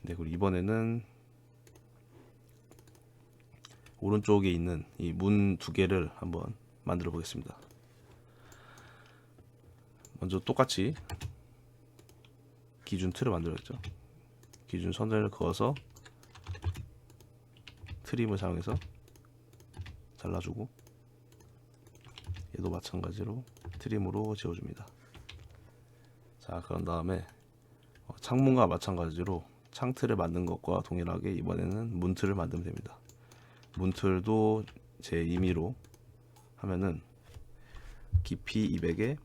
네, 그리고 이번에는 오른쪽에 있는 이 문 두 개를 한번 만들어 보겠습니다. 먼저 똑같이 기준 틀을 만들었죠. 기준 선을 그어서 트림을 사용해서 잘라주고, 얘도 마찬가지로 트림으로 지워줍니다. 자, 그런 다음에 창문과 마찬가지로 창틀을 만든 것과 동일하게 이번에는 문틀을 만들면 됩니다. 문틀도 제 임의로 하면은 깊이 200에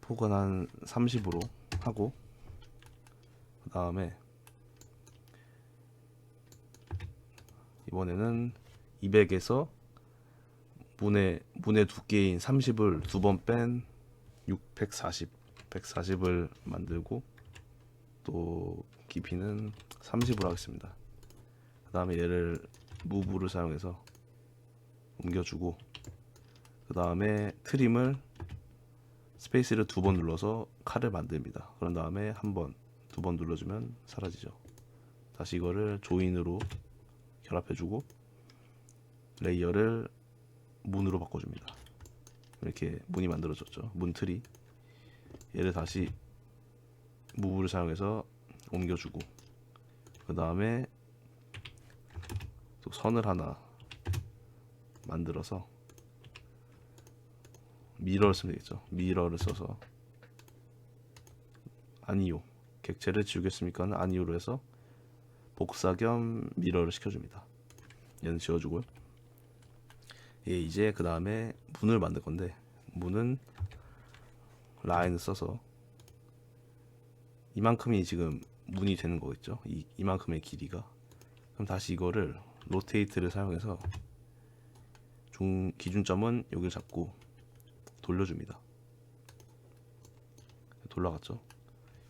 폭은 한 30으로 하고, 그 다음에 이번에는 200에서 문의 두께인 30을 두 번 뺀 140을 만들고, 또 깊이는 30으로 하겠습니다. 그 다음에 얘를 무브를 사용해서 옮겨주고, 그 다음에 트림을 스페이스를 두 번 눌러서 칼을 만듭니다. 그런 다음에 두 번 눌러주면 사라지죠. 다시 이거를 조인으로 결합해주고 레이어를 문으로 바꿔줍니다. 이렇게 문이 만들어졌죠. 문틀이. 얘를 다시 무브를 사용해서 옮겨주고, 그 다음에 또 선을 하나 만들어서 미러를 쓰면 되겠죠. 미러를 써서 아니요, 객체를 지우겠습니까? 아니요로 해서 복사 겸 미러를 시켜줍니다. 얘는 지워주고요. 예, 이제 그 다음에 문을 만들 건데, 문은 라인을 써서 이만큼이 지금 문이 되는 거겠죠. 이만큼의 길이가. 그럼 다시 이거를 로테이트를 사용해서 기준점은 여기를 잡고 돌려줍니다. 돌아갔죠.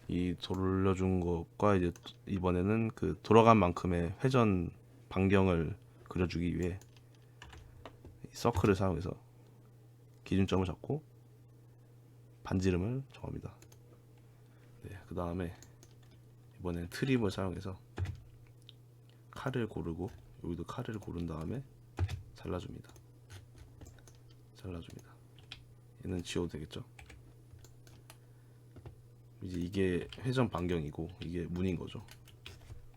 이 돌려준 것과 이제 이번에는 그 돌아간 만큼의 회전 반경을 그려주기 위해 서클을 사용해서 기준점을 잡고 반지름을 정합니다. 네, 그 다음에 이번엔 트림을 사용해서 칼을 고르고, 여기도 칼을 고른 다음에 잘라줍니다. 얘는 지워도 되겠죠. 이제 이게 회전 반경이고 이게 문인 거죠.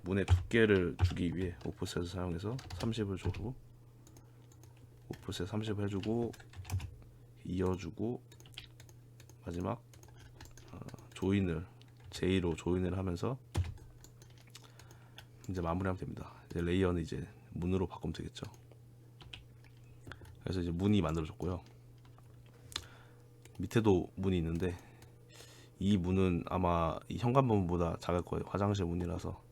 문의 두께를 주기 위해 오프셋을 사용해서 30을 주고, 오프셋 30을 해주고, 이어주고, 마지막 조인을 J로 조인을 하면서 이제 마무리하면 됩니다. 이제 레이어는 이제 문으로 바꾸면 되겠죠. 그래서 이제 문이 만들어졌고요. 밑에도 문이 있는데 이 문은 아마 이 현관문보다 작을 거예요. 화장실 문이라서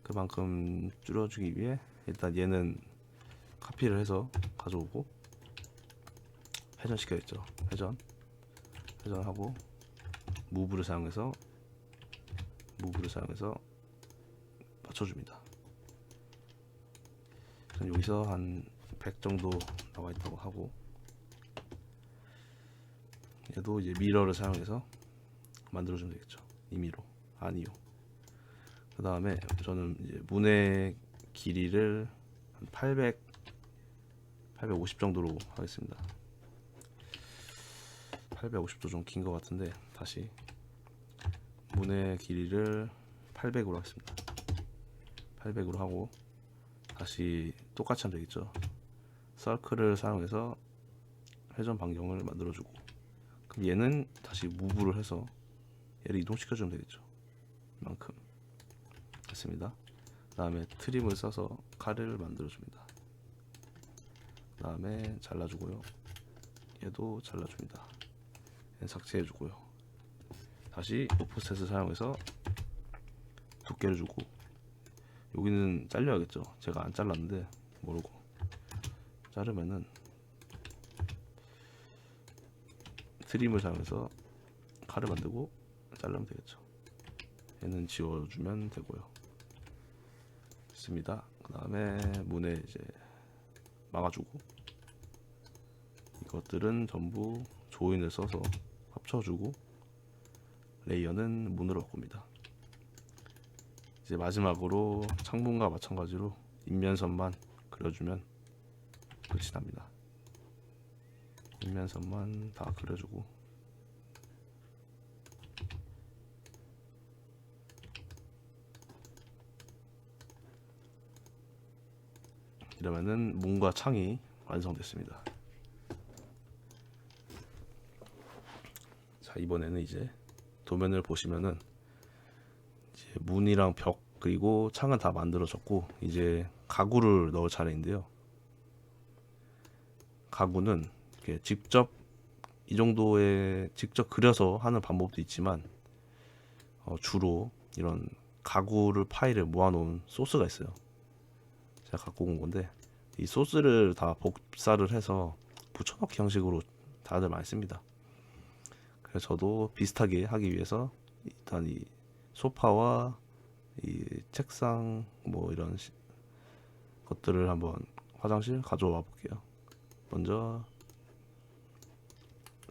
그만큼 줄여주기 위해 일단 얘는 카피를 해서 가져오고 회전시켜야겠죠. 회전하고 무브를 사용해서 맞춰줍니다. 여기서 한 100 정도 나와 있다고 하고, 얘도 이제 미러를 사용해서 만들어주면 되겠죠. 임의로 아니요. 그 다음에 저는 이제 문의 길이를 한 850 정도로 하겠습니다. 850도 좀 긴 것 같은데, 다시 문의 길이를 800으로 하겠습니다. 800으로 하고 다시 똑같이 하면 되겠죠. 서클을 사용해서 회전 반경을 만들어주고, 그럼 얘는 다시 무브를 해서 얘를 이동시켜주면 되겠죠. 이만큼 됐습니다. 그 다음에 트림을 써서 칼을 만들어줍니다. 그 다음에 잘라주고요. 얘도 잘라줍니다. 얘는 삭제해주고요. 다시 오프셋을 사용해서 두께를 주고, 여기는 잘려야겠죠. 제가 안 잘랐는데 모르고 자르면은 트림을 사용해서 칼을 만들고 자르면 되겠죠. 얘는 지워주면 되고요. 됐습니다. 그 다음에 문에 이제 막아주고, 이것들은 전부 조인을 써서 합쳐주고 레이어는 문으로 바꿉니다. 이제 마지막으로 창문과 마찬가지로 인면선만 그려주면 끝이 납니다. 인면선만 다 그려주고 이러면은 문과 창이 완성됐습니다. 자, 이번에는 이제 도면을 보시면은 이제 문이랑 벽 그리고 창은 다 만들어졌고 이제 가구를 넣을 차례인데요. 가구는 이렇게 직접 이 정도의 직접 그려서 하는 방법도 있지만 주로 이런 가구를 파일을 모아놓은 소스가 있어요. 제가 갖고 온 건데 이 소스를 다 복사를 해서 붙여넣기 형식으로 다들 많이 씁니다. 그래서 저도 비슷하게 하기 위해서 일단 이 소파와 이 책상 뭐 이런 것들을 한번 화장실 가져와 볼게요. 먼저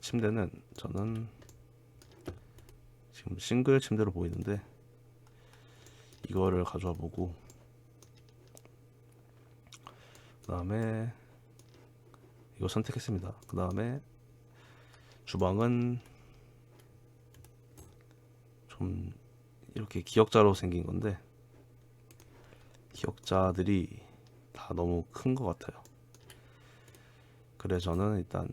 침대는 저는 지금 싱글 침대로 보이는데 이거를 가져와 보고 그 다음에 이거 선택했습니다. 그 다음에 주방은 좀 이렇게 기역자로 생긴 건데 기역자들이 다 너무 큰 것 같아요. 그래서 저는 일단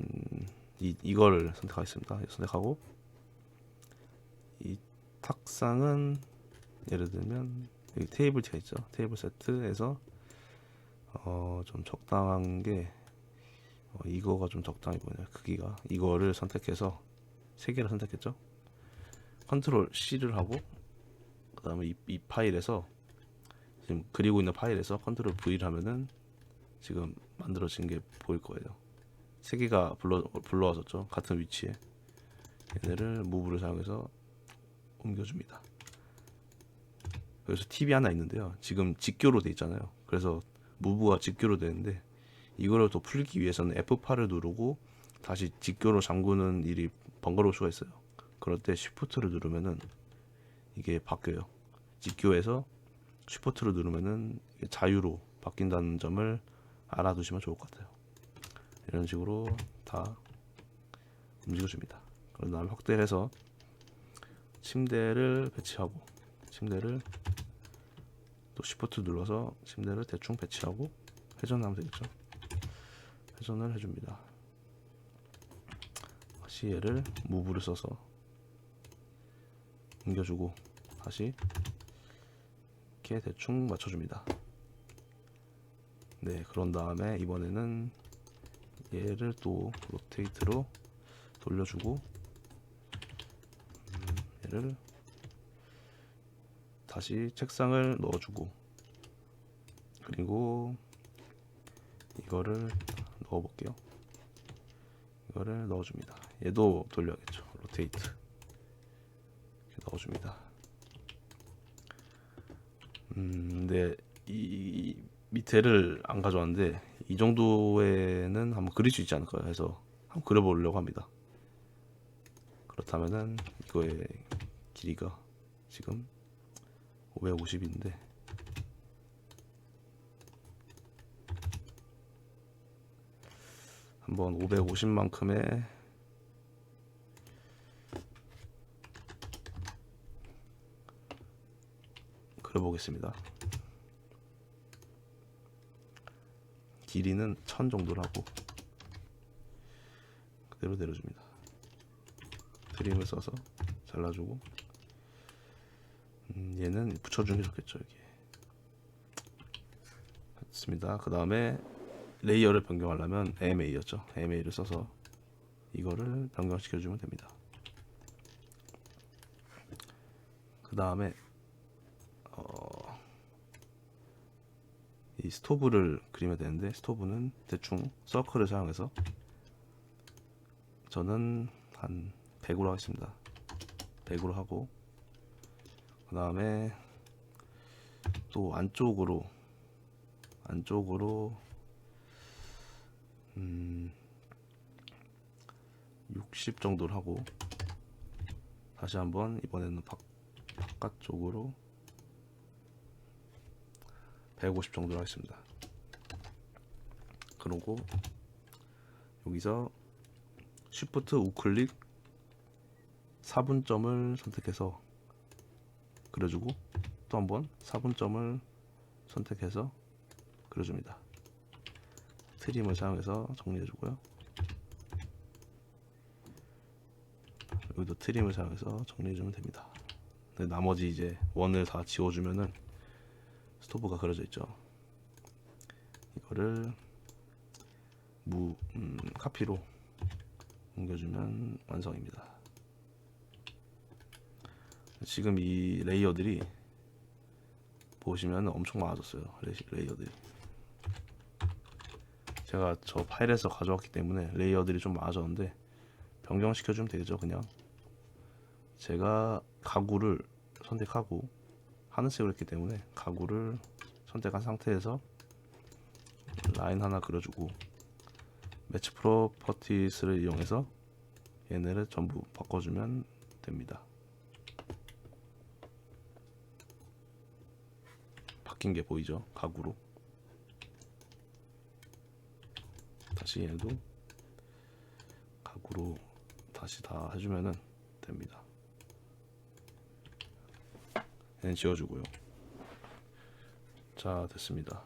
이걸 선택하겠습니다. 선택하고 이 탁상은 예를 들면 여기 테이블 티가 있죠. 테이블 세트에서 좀 적당한 게 이거가 좀 적당히 보이네요. 크기가 이거를 선택해서 세 개를 선택했죠. 컨트롤 C를 하고 그 다음에 이 파일에서 지금 그리고 있는 파일에서 컨트롤 V를 하면은 지금 만들어진 게 보일 거예요. 세 개가 불러와졌죠. 같은 위치에 얘네를 무브를 사용해서 옮겨줍니다. 그래서 팁이 하나 있는데요. 지금 직교로 돼 있잖아요. 그래서 무브가 직교로 되는데 이거를 더 풀기 위해서는 F8을 누르고 다시 직교로 잠그는 일이 번거로울 수가 있어요. 그럴 때 Shift를 누르면은 이게 바뀌어요. 직교에서 Shift를 누르면은 자유로 바뀐다는 점을 알아두시면 좋을 것 같아요. 이런 식으로 다 움직여줍니다. 그런 다음에 확대를 해서 침대를 배치하고 침대를 또 Shift 눌러서 침대를 대충 배치하고 회전하면 되겠죠. 회전을 해줍니다. 다시 얘를 무브를 써서 옮겨주고 다시 이렇게 대충 맞춰줍니다. 네, 그런 다음에 이번에는 얘를 또 로테이트로 돌려주고 얘를 다시 책상을 넣어주고 그리고 이거를 넣어볼게요. 이거를 넣어줍니다. 얘도 돌려야겠죠. 로테이트 이렇게 넣어줍니다. 근데 이 밑에를 안 가져왔는데 이 정도에는 한번 그릴 수 있지 않을까요? 해서 한번 그려보려고 합니다. 그렇다면은 이거의 길이가 지금 550인데 한번 550만큼의 그려보겠습니다. 길이는 1000 정도로 하고 그대로 내려줍니다. 트림을 써서 잘라주고 얘는 붙여주는 게 좋겠죠. 여기 됐습니다. 그 다음에 레이어를 변경하려면 AMA였죠. AMA를 써서 이거를 변경시켜주면 됩니다. 그 다음에 이 스토브를 그리면 되는데 스토브는 대충 서클을 사용해서 저는 한 100으로 하겠습니다. 100으로 하고 그 다음에 또 안쪽으로 60 정도를 하고 다시 한번 이번에는 바깥쪽으로 150 정도로 하겠습니다. 그리고 여기서 Shift 우클릭 4분점을 선택해서 그려주고 또 한번 4분점을 선택해서 그려줍니다. 트림을 사용해서 정리해주고요. 여기도 트림을 사용해서 정리해주면 됩니다. 나머지 이제 원을 다 지워주면은 스토브가 그려져 있죠. 이거를 카피로 옮겨주면 완성입니다. 지금 이 레이어들이 보시면 엄청 많아졌어요. 레이어들이 제가 저 파일에서 가져왔기 때문에 레이어들이 좀 많아졌는데 변경시켜주면 되겠죠. 그냥 제가 가구를 선택하고 하늘색으로 했기 때문에 가구를 선택한 상태에서 라인 하나 그려주고 매치 프로퍼티스를 이용해서 얘네를 전부 바꿔주면 됩니다. 바뀐 게 보이죠? 가구로. 다시 얘도 가구로 다시 다 해주면은 됩니다. 얘는 지워주고요. 자, 됐습니다.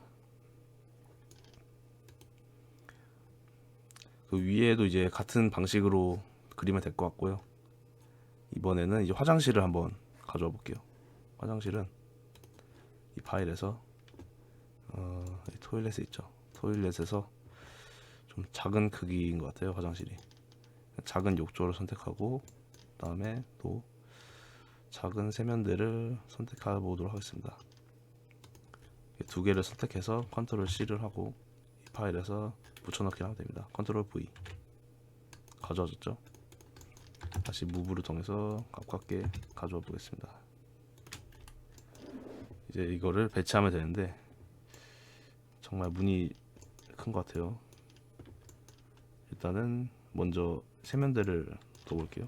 그 위에도 이제 같은 방식으로 그리면 될 것 같고요. 이번에는 이제 화장실을 한번 가져와 볼게요. 화장실은 이 파일에서 이 토일렛에 있죠. 토일렛에서 좀 작은 크기인 것 같아요. 화장실이 작은 욕조를 선택하고 그 다음에 또 작은 세면대를 선택해 보도록 하겠습니다. 두 개를 선택해서 컨트롤 C를 하고 이 파일에서 붙여넣기 하면 됩니다. 컨트롤 V 가져와줬죠. 다시 무브를 통해서 가깝게 가져와 보겠습니다. 이제 이거를 배치하면 되는데 정말 문이 큰 것 같아요. 일단은 먼저 세면대를 둬볼게요.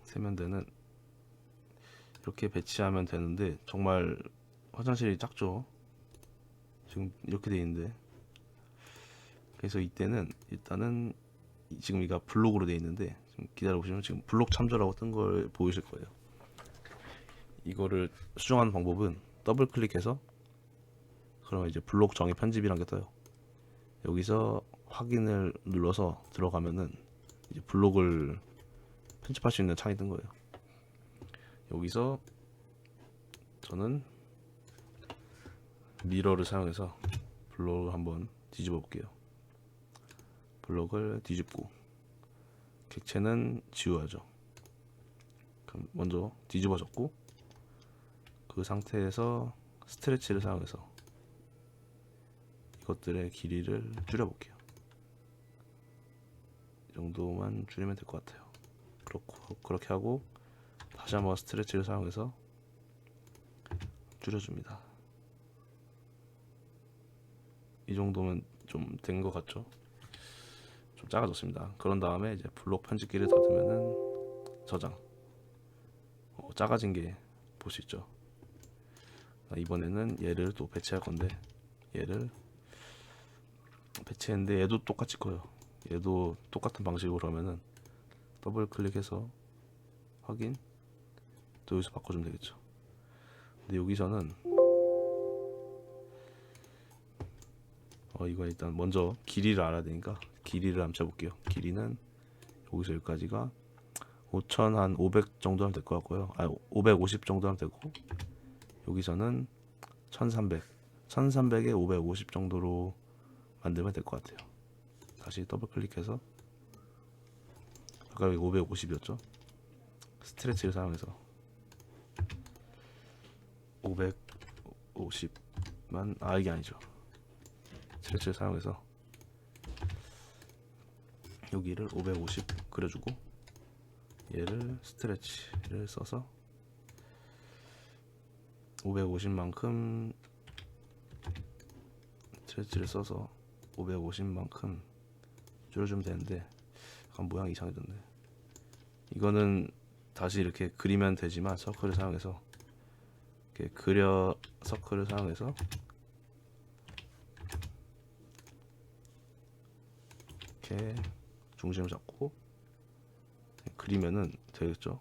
세면대는 이렇게 배치하면 되는데 정말 화장실이 작죠. 지금 이렇게 돼 있는데, 그래서 이때는 일단은 지금 이가 블록으로 돼 있는데 좀 기다려 보시면 지금 블록 참조라고 뜬 걸 보이실 거예요. 이거를 수정하는 방법은 더블 클릭해서 그러면 이제 블록 정의 편집이란 게 떠요. 여기서 확인을 눌러서 들어가면은 이제 블록을 편집할 수 있는 창이 뜬 거예요. 여기서 저는 미러를 사용해서 블록을 한번 뒤집어 볼게요. 블록을 뒤집고 객체는 지워야죠. 그럼 먼저 뒤집어졌고 그 상태에서 스트레치를 사용해서 이것들의 길이를 줄여볼게요. 이 정도만 줄이면 될 것 같아요. 그렇게 하고 다시 한번 스트레치를 사용해서 줄여줍니다. 이 정도면 좀 된 것 같죠? 좀 작아졌습니다. 그런 다음에 이제 블록 편집기를 닫으면은 저장. 작아진 게 볼 수 있죠. 이번에는 얘를 또 배치할 건데 얘를 배치했는데 얘도 똑같이 커요. 얘도 똑같은 방식으로 하면은 더블 클릭해서 확인, 또 여기서 바꿔주면 되겠죠. 근데 여기서는 이거 일단 먼저 길이를 알아야 되니까 길이를 한번 재볼게요. 길이는 여기서 여기까지가 5,500 정도 하면 될 것 같고요. 550 정도 하면 되고, 여기서는 1300, 1300에 550 정도로 만들면 될 것 같아요. 다시 더블 클릭해서 아까 여기 550이었죠. 스트레치를 사용해서 550만 이게 아니죠. 스트레치를 사용해서 여기를 550 그려주고 얘를 스트레치를 써서 550만큼 스트레치를 써서 550만큼 줄여주면 되는데 약간 모양이 이상해졌네. 이거는 다시 이렇게 그리면 되지만 서클을 사용해서 이렇게 그려 서클을 사용해서 이렇게 중심을 잡고 그리면은 되겠죠.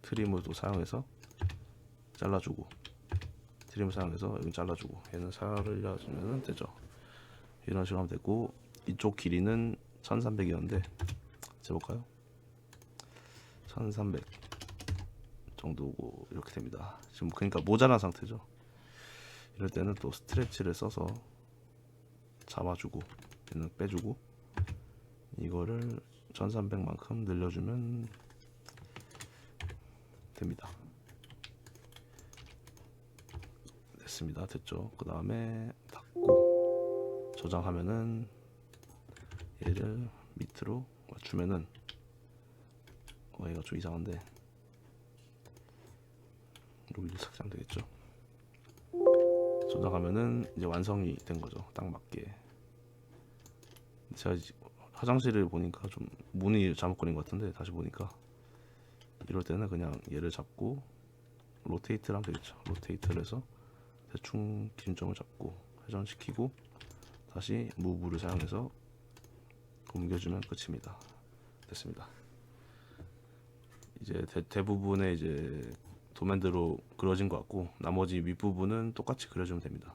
트림을 사용해서 잘라주고, 트림을 사용해서 여기 잘라주고, 얘는 살려주면 되죠. 이런 식으로 하면 되고, 이쪽 길이는 1300이었는데 재볼까요? 1300 정도고 이렇게 됩니다. 지금 그러니까 모자란 상태죠. 이럴 때는 또 스트레치를 써서 잡아주고, 얘는 빼주고, 이거를 1300만큼 늘려주면 됩니다. 됐습니다. 됐죠. 그 다음에 닫고 저장하면은 얘를 밑으로 맞추면은 얘가 좀 이상한데 여기도 삭제하면 되겠죠. 저장하면은 이제 완성이 된 거죠. 딱 맞게. 제가 화장실을 보니까 좀 문이 잘못 걸린 것 같은데 다시 보니까 이럴 때는 그냥 얘를 잡고 로테이트를 하면 되겠죠. 로테이트를 해서 대충 기준점을 잡고 회전시키고 다시 무브를 사용해서 옮겨주면 끝입니다. 됐습니다. 이제 대부분의 이제 도면대로 그려진 것 같고 나머지 윗부분은 똑같이 그려주면 됩니다.